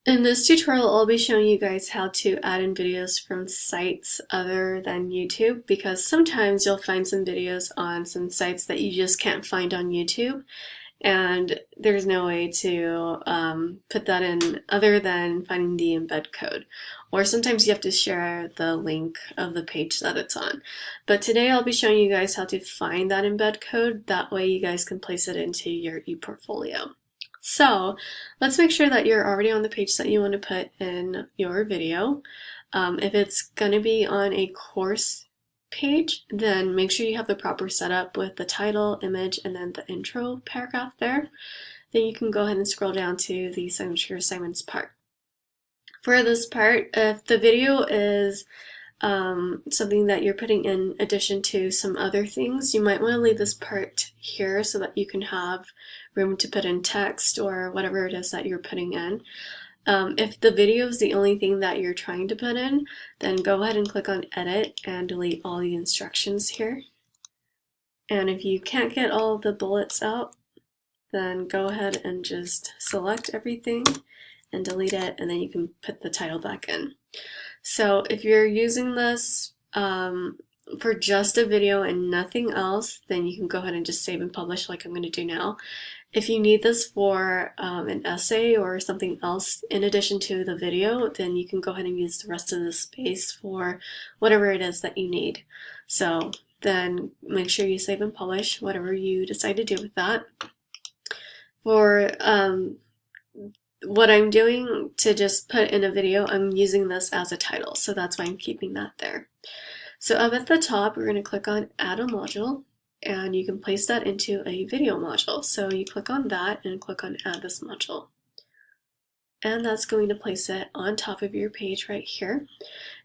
In this tutorial, I'll be showing you guys how to add in videos from sites other than YouTube, because sometimes you'll find some videos on some sites that you just can't find on YouTube, and there's no way to put that in other than finding the embed code. Or sometimes you have to share the link of the page that it's on. But today I'll be showing you guys how to find that embed code. That way you guys can place it into your ePortfolio. So let's make sure that you're already on the page that you want to put in your video. If it's going to be on a course page, then make sure you have the proper setup with the title, image, and then the intro paragraph there. Then you can go ahead and scroll down to the signature assignments part. For this part, if the video is something that you're putting in addition to some other things, you might want to leave this part here so that you can have room to put in text or whatever it is that you're putting in. If the video is the only thing that you're trying to put in, then go ahead and click on edit and delete all the instructions here. And if you can't get all the bullets out, then go ahead and just select everything and delete it, and then you can put the title back in. So if you're using this for just a video and nothing else, then you can go ahead and just save and publish like I'm going to do now. If you need this for an essay or something else in addition to the video, then you can go ahead and use the rest of the space for whatever it is that you need. So then make sure you save and publish whatever you decide to do with that. For what I'm doing to just put in a video, I'm using this as a title, so that's why I'm keeping that there. So up at the top, we're going to click on Add a Module, and you can place that into a video module. So you click on that and click on Add this module. And that's going to place it on top of your page right here.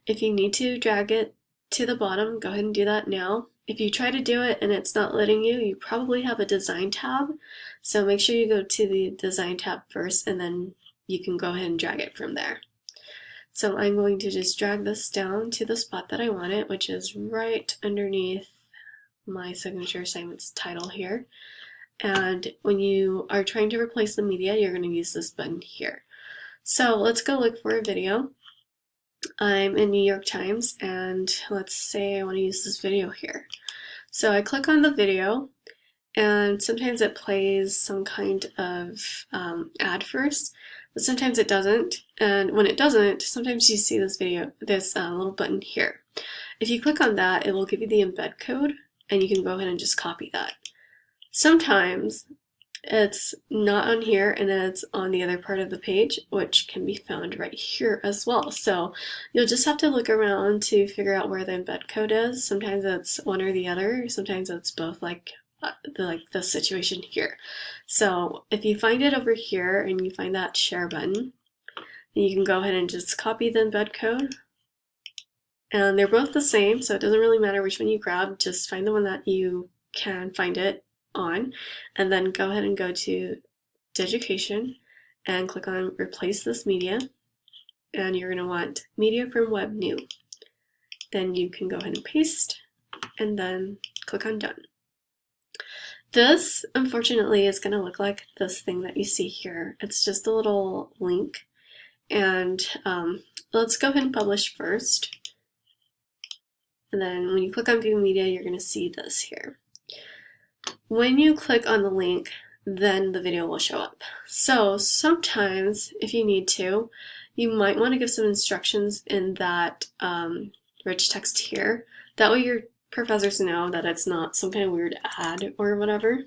If you need to drag it to the bottom, go ahead and do that now. If you try to do it and it's not letting you, you probably have a design tab. So make sure you go to the design tab first, and then you can go ahead and drag it from there. So I'm going to just drag this down to the spot that I want it, which is right underneath my signature assignments title here. And when you are trying to replace the media, you're going to use this button here. So let's go look for a video. I'm in New York Times, and let's say I want to use this video here. So I click on the video, and sometimes it plays some kind of ad first, but sometimes it doesn't. And when it doesn't, sometimes you see this little button here. If you click on that, it will give you the embed code, and you can go ahead and just copy that. Sometimes it's not on here and it's on the other part of the page, which can be found right here as well. So you'll just have to look around to figure out where the embed code is. Sometimes it's one or the other, sometimes it's both, like the situation here. So if you find it over here and you find that share button, then you can go ahead and just copy the embed code. And they're both the same, so it doesn't really matter which one you grab, just find the one that you can find it on, and then go ahead and go to Digication and click on Replace this media, and you're going to want Media from Web New. Then you can go ahead and paste, and then click on Done. This, unfortunately, is going to look like this thing that you see here. It's just a little link, and let's go ahead and publish first. And then when you click on View Media, you're going to see this here. When you click on the link, then the video will show up. So sometimes, if you need to, you might want to give some instructions in that rich text here. That way your professors know that it's not some kind of weird ad or whatever.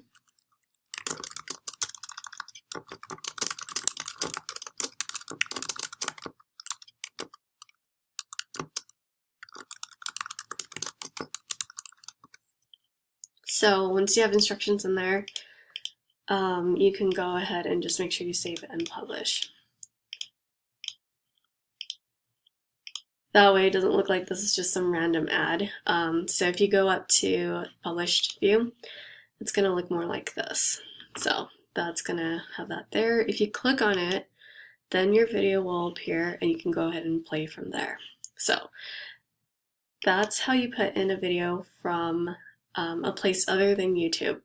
So once you have instructions in there, you can go ahead and just make sure you save and publish. That way it doesn't look like this is just some random ad. So if you go up to published view, it's going to look more like this. So that's going to have that there. If you click on it, then your video will appear and you can go ahead and play from there. So that's how you put in a video from a place other than YouTube.